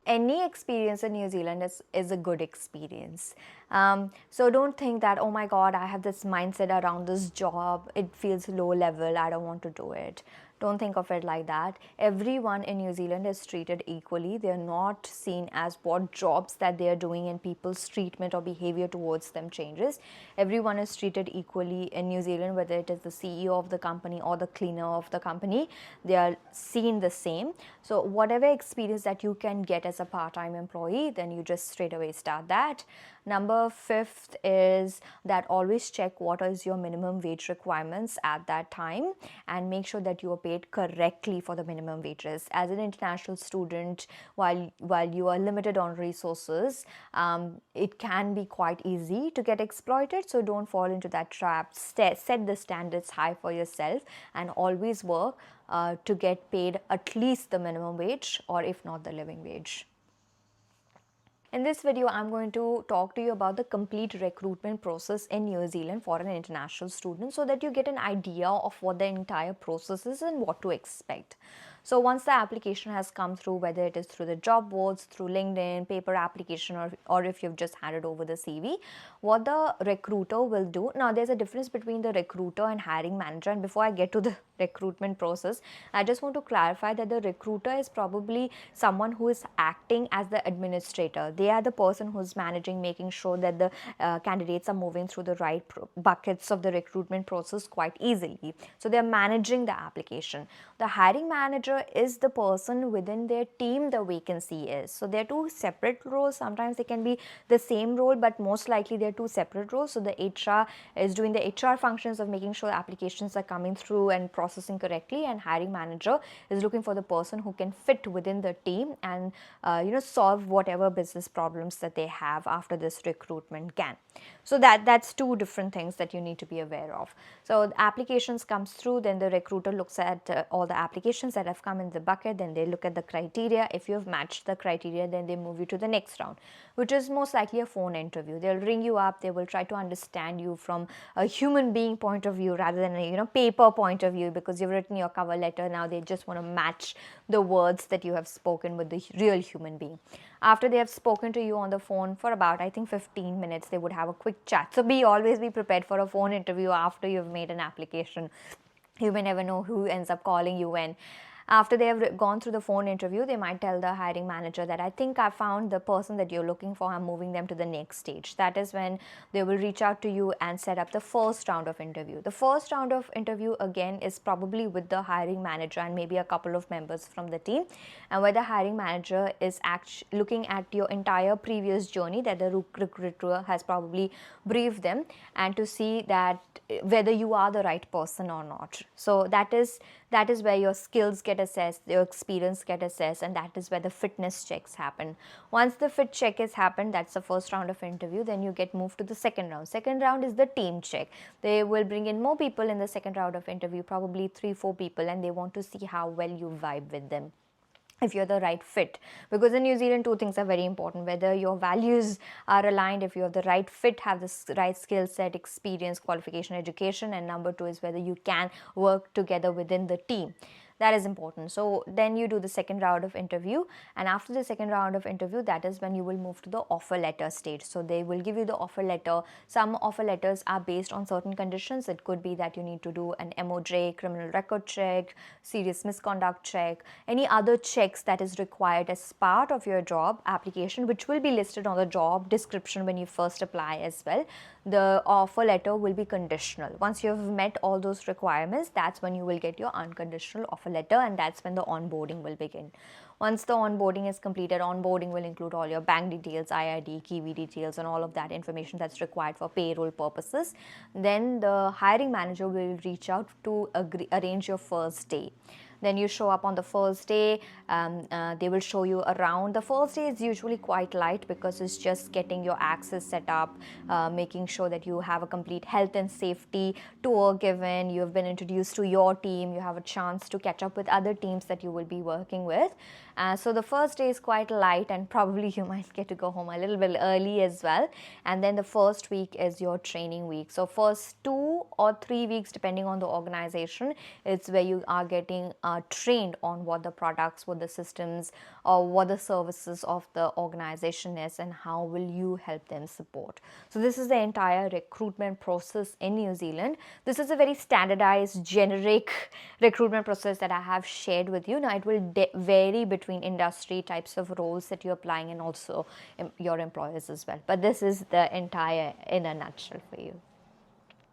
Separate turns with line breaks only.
Any experience in New Zealand is a good experience. So don't think that, oh my God, I have this mindset around this job, it feels low level, I don't want to do it. Don't think of it like that. Everyone in New Zealand is treated equally. They're not seen as what jobs that they're doing and people's treatment or behavior towards them changes. Everyone is treated equally in New Zealand, whether it is the CEO of the company or the cleaner of the company. They are seen the same. So whatever experience that you can get as a part-time employee, then you just straight away start that. Number fifth is that always check what is your minimum wage requirements at that time and make sure that you are paid correctly for the minimum wages. As an international student, while you are limited on resources, it can be quite easy to get exploited. So don't fall into that trap. Set the standards high for yourself and always work to get paid at least the minimum wage, or if not the living wage. In this video, I'm going to talk to you about the complete recruitment process in New Zealand for an international student so that you get an idea of what the entire process is and what to expect. So once the application has come through, whether it is through the job boards, through LinkedIn, paper application, or if you've just handed over the CV, what the recruiter will do. Now, there's a difference between the recruiter and hiring manager. And before I get to the recruitment process, I just want to clarify that the recruiter is probably someone who is acting as the administrator. They are the person who's managing, making sure that the candidates are moving through the right buckets of the recruitment process quite easily. So they're managing the application. The hiring manager is the person within their team the vacancy is. So they're two separate roles. Sometimes they can be the same role, but most likely they're two separate roles. So the HR is doing the HR functions of making sure applications are coming through and processing correctly, and hiring manager is looking for the person who can fit within the team and solve whatever business problems that they have after this recruitment can. So that's two different things that you need to be aware of. So the applications comes through, then the recruiter looks at all the applications that have come in the bucket, then they look at the criteria. If you have matched the criteria, then they move you to the next round, which is most likely a phone interview. They'll ring you up, they will try to understand you from a human being point of view rather than a paper point of view, because you've written your cover letter. Now they just want to match the words that you have spoken with the real human being. After they have spoken to you on the phone for about, I think, 15 minutes, they would have a quick chat. So always be prepared for a phone interview after you've made an application. You may never know who ends up calling you when. After they have gone through the phone interview, they might tell the hiring manager that, I think I found the person that you're looking for, I'm moving them to the next stage. That is when they will reach out to you and set up the first round of interview. The first round of interview again is probably with the hiring manager and maybe a couple of members from the team, and where the hiring manager is looking at your entire previous journey that the recruiter has probably briefed them, and to see that whether you are the right person or not. So that is where your skills get assessed, your experience get assessed, and that is where the fitness checks happen. Once the fit check has happened, that's the first round of interview, then you get moved to the second round. Second round is the team check. They will bring in more people in the second round of interview, probably 3-4 people, and they want to see how well you vibe with them, if you're the right fit. Because in New Zealand, two things are very important: whether your values are aligned, if you have the right fit, have the right skill set, experience, qualification, education, and number two is whether you can work together within the team. That is important. So then you do the second round of interview, and after the second round of interview, that is when you will move to the offer letter stage. So they will give you the offer letter. Some offer letters are based on certain conditions. It could be that you need to do an MOJ, criminal record check, serious misconduct check, any other checks that is required as part of your job application, which will be listed on the job description when you first apply as well. The offer letter will be conditional. Once you have met all those requirements, that's when you will get your unconditional offer letter, and that's when the onboarding will begin. Once the onboarding is completed, onboarding will include all your bank details, IID, Kiwi details, and all of that information that's required for payroll purposes. Then the hiring manager will reach out to arrange your first day. Then you show up on the first day. They will show you around. The first day is usually quite light because it's just getting your access set up, making sure that you have a complete health and safety tour given. You have been introduced to your team. You have a chance to catch up with other teams that you will be working with. So the first day is quite light, and probably you might get to go home a little bit early as well. And then the first week is your training week. So first 2 or 3 weeks, depending on the organization, it's where you are getting trained on what the products, what the systems, or what the services of the organization is, and how will you help them support. So this is the entire recruitment process in New Zealand. This is a very standardized, generic recruitment process that I have shared with you. Now it will vary between industry, types of roles that you're applying, and also your employers as well. But this is the entire in a nutshell for you.